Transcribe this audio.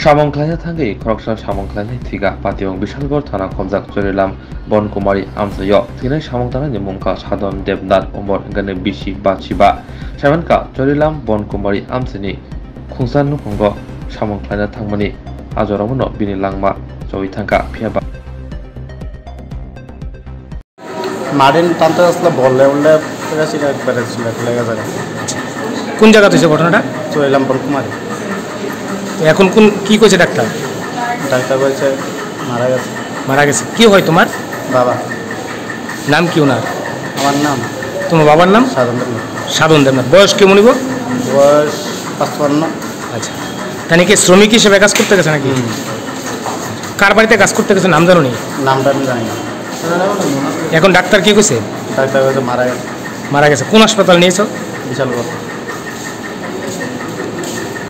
সামংখ্লাইনা थांगै खरकसा सामंख्लाइनाय थिगा पातियं बिशालगड़ थाना खमजाक चरिलाम बनकुमारी आमसायो थिनाय सामंथानाय मुंखा साधन देबनाथ उमर गने बिसि बाचिबा सामनका चरिलाम बनकुमारी आमसानि खुंसानु खंग सामंख्लाइना थांमनि आजरावनो बिनि लांमा जयै थांका फियाबा মারিন টানতে আসলে বললে উল্লে ছিল একবারে ছিল লেগে যায়। কোন জায়গা হয়েছে ঘটনাটা? চলিলাম বনকুমারী। এখন কোন কি কইছে ডাক্তার? ডাক্তার বলছে মারা গেছে। মারা গেছে। কি হয় তোমার? বাবা। নাম কি ওনার? আমার নাম। তোমার বাবার নাম? সাধন দেবনাথ। সাধন দেবনাথ। বয়স কেমন হইব? বয়স 55। আচ্ছা, তাহলে কি শ্রমিক হিসেবে কাজ করতে গেছে নাকি? কার বাড়িতে কাজ করতে গেছে নাম জানো নি? নামটা আমি জানি না। এখন ডাক্তার কি কইছে? ডাক্তার বলছে মারা গেছে। মারা গেছে। কোন হাসপাতাল নিয়েছো? বিশালগড়।